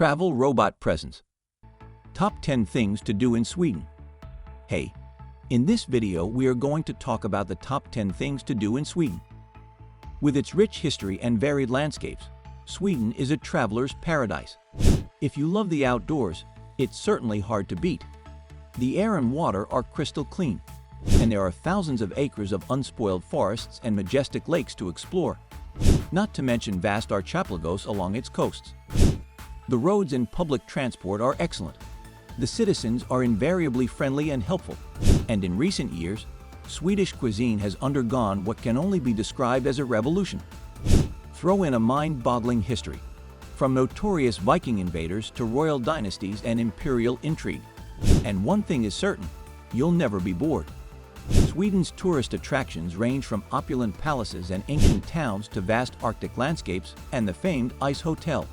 Travel robot presence. Top 10 things to do in Sweden. Hey, in this video we are going to talk about the top 10 things to do in Sweden. With its rich history and varied landscapes, Sweden is a traveler's paradise. If you love the outdoors, it's certainly hard to beat. The air and water are crystal clean, and there are thousands of acres of unspoiled forests and majestic lakes to explore, not to mention vast archipelagos along its coasts. The roads and public transport are excellent. The citizens are invariably friendly and helpful, and in recent years, Swedish cuisine has undergone what can only be described as a revolution. Throw in a mind-boggling history, from notorious Viking invaders to royal dynasties and imperial intrigue. And one thing is certain, you'll never be bored. Sweden's tourist attractions range from opulent palaces and ancient towns to vast Arctic landscapes and the famed Ice Hotel.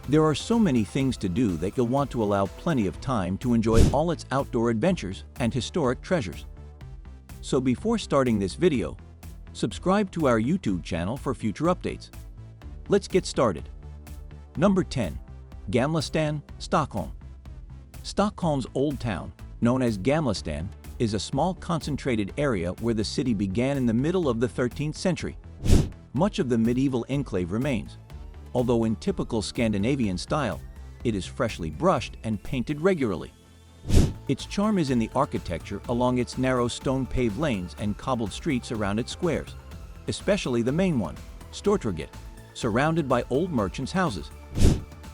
There are so many things to do that you'll want to allow plenty of time to enjoy all its outdoor adventures and historic treasures. So before starting this video, subscribe to our YouTube channel for future updates. Let's get started. Number 10. Gamla, Stockholm. Stockholm's old town, known as Gamla, is a small concentrated area where the city began in the middle of the 13th century. Much of the medieval enclave remains, although in typical Scandinavian style, it is freshly brushed and painted regularly. Its charm is in the architecture along its narrow stone-paved lanes and cobbled streets around its squares, especially the main one, Stortorget, surrounded by old merchants' houses.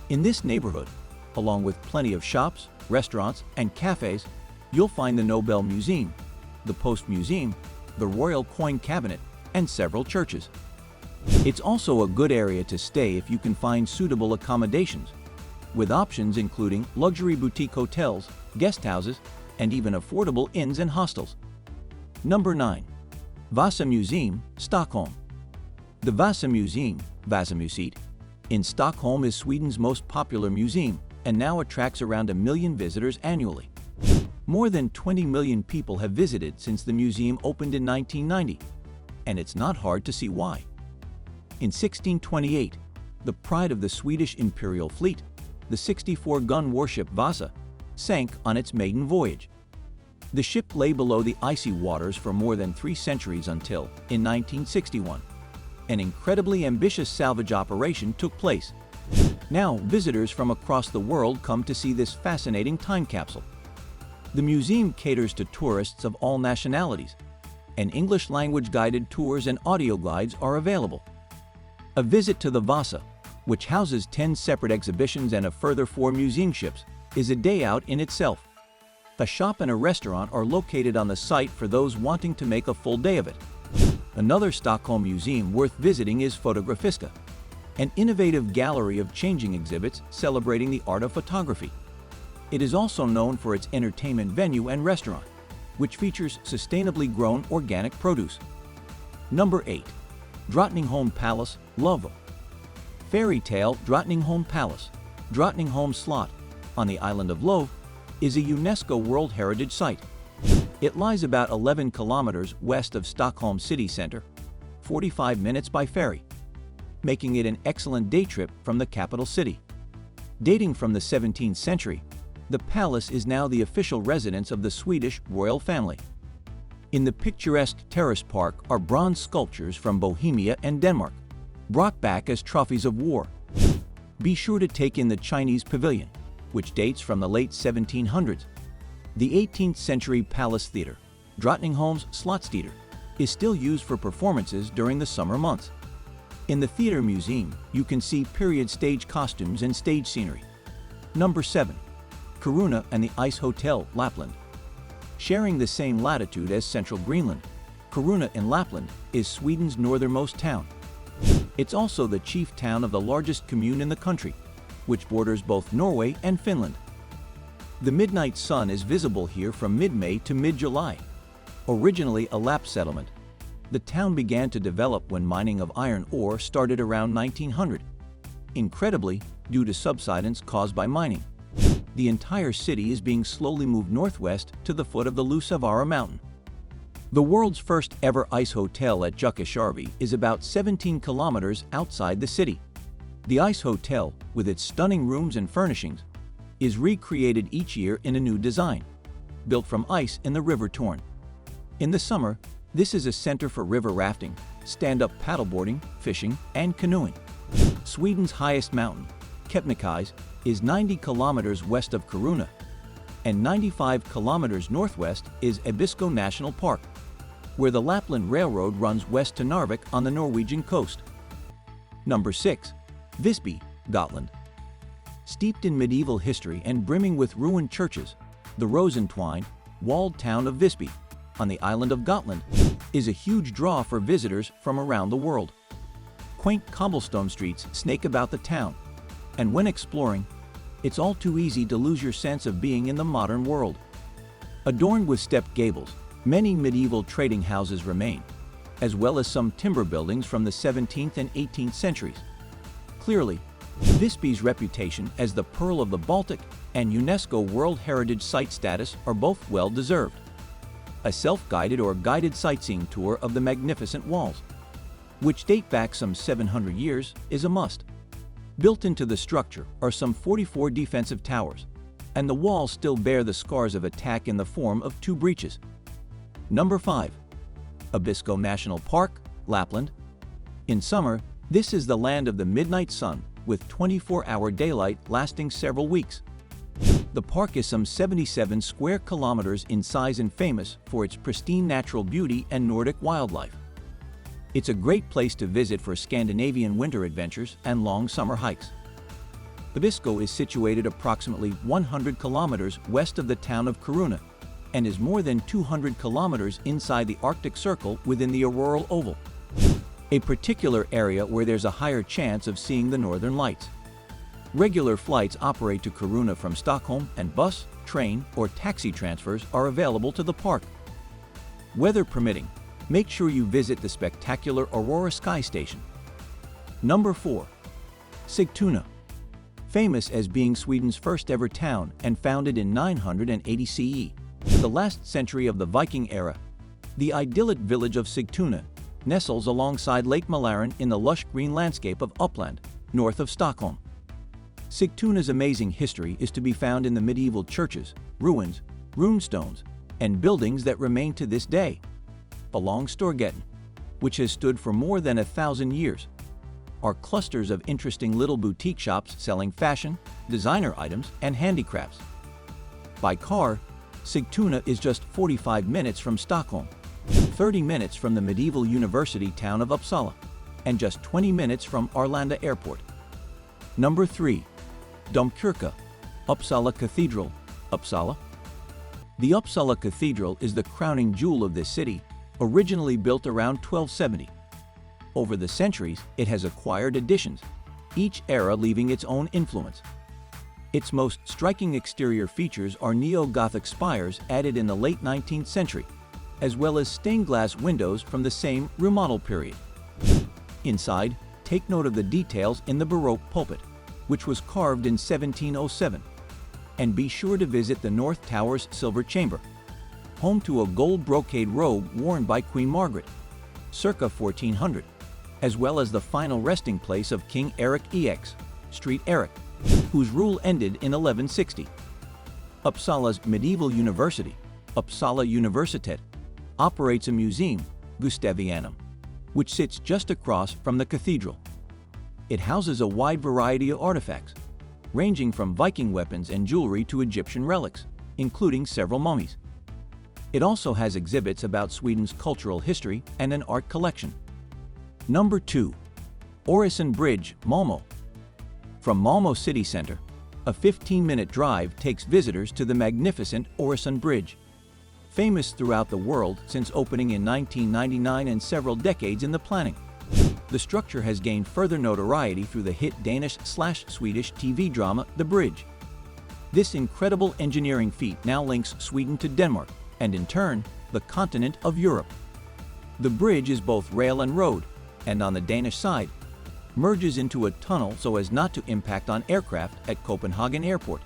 In this neighborhood, along with plenty of shops, restaurants, and cafes, you'll find the Nobel Museum, the Post Museum, the Royal Coin Cabinet, and several churches. It's also a good area to stay if you can find suitable accommodations, with options including luxury boutique hotels, guest houses, and even affordable inns and hostels. Number 9. Vasa Museum, Stockholm. The Vasa Museum, Vasamuseet, in Stockholm is Sweden's most popular museum and now attracts around 1 million visitors annually. More than 20 million people have visited since the museum opened in 1990, and it's not hard to see why. In 1628, the pride of the Swedish imperial fleet, the 64-gun warship Vasa, sank on its maiden voyage. The ship lay below the icy waters for more than 3 centuries until, in 1961, an incredibly ambitious salvage operation took place. Now, visitors from across the world come to see this fascinating time capsule. The museum caters to tourists of all nationalities, and English-language guided tours and audio guides are available. A visit to the Vasa, which houses 10 separate exhibitions and a further 4 museum ships, is a day out in itself. A shop and a restaurant are located on the site for those wanting to make a full day of it. Another Stockholm museum worth visiting is Fotografiska, an innovative gallery of changing exhibits celebrating the art of photography. It is also known for its entertainment venue and restaurant, which features sustainably grown organic produce. Number 8. Drottningholm Palace, Lovö. Fairy tale Drottningholm Palace, Drottningholm Slot, on the island of Lovö, is a UNESCO World Heritage Site. It lies about 11 kilometers west of Stockholm city center, 45 minutes by ferry, making it an excellent day trip from the capital city. Dating from the 17th century, the palace is now the official residence of the Swedish royal family. In the picturesque terrace park are bronze sculptures from Bohemia and Denmark, brought back as trophies of war. Be sure to take in the Chinese pavilion, which dates from the late 1700s. The 18th century palace theater, Drottningholms Slottstheater, is still used for performances during the summer months. In the theater museum, you can see period stage costumes and stage scenery. Number 7. Kiruna and the Ice Hotel, Lapland. Sharing the same latitude as central Greenland, Kiruna in Lapland is Sweden's northernmost town. It's also the chief town of the largest commune in the country, which borders both Norway and Finland. The midnight sun is visible here from mid-May to mid-July. Originally a Lapp settlement, the town began to develop when mining of iron ore started around 1900. Incredibly, due to subsidence caused by mining, the entire city is being slowly moved northwest to the foot of the Lusavara mountain. The world's first ever ice hotel at Jukkasjärvi is about 17 kilometers outside the city. The Ice Hotel, with its stunning rooms and furnishings, is recreated each year in a new design, built from ice in the River Torn. In the summer, this is a center for river rafting, stand-up paddleboarding, fishing, and canoeing. Sweden's highest mountain, Kebnekaise, is 90 kilometers west of Kiruna, and 95 kilometers northwest is Abisko National Park, where the Lapland Railroad runs west to Narvik on the Norwegian coast. Number 6. Visby, Gotland. Steeped in medieval history and brimming with ruined churches, the rose-entwined, walled town of Visby, on the island of Gotland, is a huge draw for visitors from around the world. Quaint cobblestone streets snake about the town, and when exploring, it's all too easy to lose your sense of being in the modern world. Adorned with stepped gables, many medieval trading houses remain, as well as some timber buildings from the 17th and 18th centuries. Clearly, Visby's reputation as the Pearl of the Baltic and UNESCO World Heritage Site status are both well-deserved. A self-guided or guided sightseeing tour of the magnificent walls, which date back some 700 years, is a must. Built into the structure are some 44 defensive towers, and the walls still bear the scars of attack in the form of 2 breaches. Number 5. Abisko National Park, Lapland. In summer, this is the land of the midnight sun, with 24-hour daylight lasting several weeks. The park is some 77 square kilometers in size and famous for its pristine natural beauty and Nordic wildlife. It's a great place to visit for Scandinavian winter adventures and long summer hikes. Abisko is situated approximately 100 kilometers west of the town of Kiruna and is more than 200 kilometers inside the Arctic Circle within the auroral oval, a particular area where there's a higher chance of seeing the northern lights. Regular flights operate to Kiruna from Stockholm, and bus, train, or taxi transfers are available to the park. Weather permitting, make sure you visit the spectacular Aurora Sky Station. Number 4. Sigtuna. Famous as being Sweden's first ever town and founded in 980 CE, the last century of the Viking era, the idyllic village of Sigtuna nestles alongside Lake Mälaren in the lush green landscape of Uppland, north of Stockholm. Sigtuna's amazing history is to be found in the medieval churches, ruins, runestones, and buildings that remain to this day. Along Storgatan, which has stood for more than 1,000 years, are clusters of interesting little boutique shops selling fashion, designer items, and handicrafts. By car, Sigtuna is just 45 minutes from Stockholm, 30 minutes from the medieval university town of Uppsala, and just 20 minutes from Arlanda Airport. Number 3. Domkyrka, Uppsala Cathedral, Uppsala. The Uppsala Cathedral is the crowning jewel of this city, originally built around 1270. Over the centuries, it has acquired additions, each era leaving its own influence. Its most striking exterior features are neo-Gothic spires added in the late 19th century, as well as stained glass windows from the same remodel period. Inside, take note of the details in the Baroque pulpit, which was carved in 1707, and be sure to visit the North Tower's silver chamber, home to a gold brocade robe worn by Queen Margaret, circa 1400, as well as the final resting place of King Erik EX, Street Erik, whose rule ended in 1160. Uppsala's medieval university, Uppsala Universitet, operates a museum, Gustavianum, which sits just across from the cathedral. It houses a wide variety of artifacts, ranging from Viking weapons and jewelry to Egyptian relics, including several mummies. It also has exhibits about Sweden's cultural history and an art collection. Number 2. Oresund Bridge, Malmo. From Malmo city center, a 15-minute drive takes visitors to the magnificent Oresund Bridge, famous throughout the world since opening in 1999 and several decades in the planning. The structure has gained further notoriety through the hit Danish/Swedish TV drama The Bridge. This incredible engineering feat now links Sweden to Denmark, and in turn, the continent of Europe. The bridge is both rail and road, and on the Danish side, merges into a tunnel so as not to impact on aircraft at Copenhagen Airport.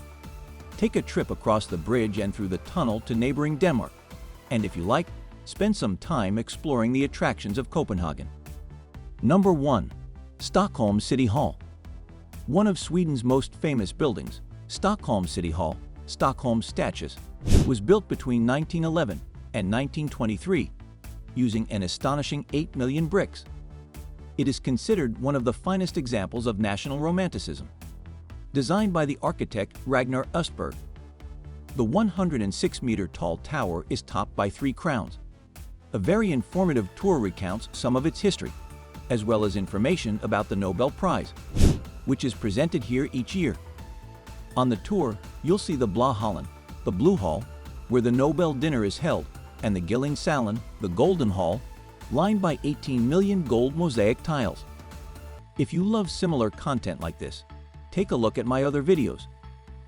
Take a trip across the bridge and through the tunnel to neighboring Denmark, and if you like, spend some time exploring the attractions of Copenhagen. Number 1. Stockholm City Hall. One of Sweden's most famous buildings, Stockholm City Hall, Stockholm Statues, was built between 1911 and 1923, using an astonishing 8 million bricks. It is considered one of the finest examples of national romanticism. Designed by the architect Ragnar Östberg, the 106-meter-tall tower is topped by 3 crowns. A very informative tour recounts some of its history, as well as information about the Nobel Prize, which is presented here each year. On the tour, you'll see the Blå Hallen, the Blue Hall, where the Nobel dinner is held, and the Gyllingsalen, the Golden Hall, lined by 18 million gold mosaic tiles. If you love similar content like this, take a look at my other videos.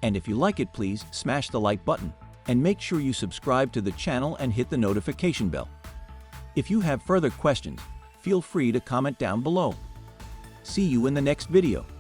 And if you like it, please smash the like button and make sure you subscribe to the channel and hit the notification bell. If you have further questions, feel free to comment down below. See you in the next video.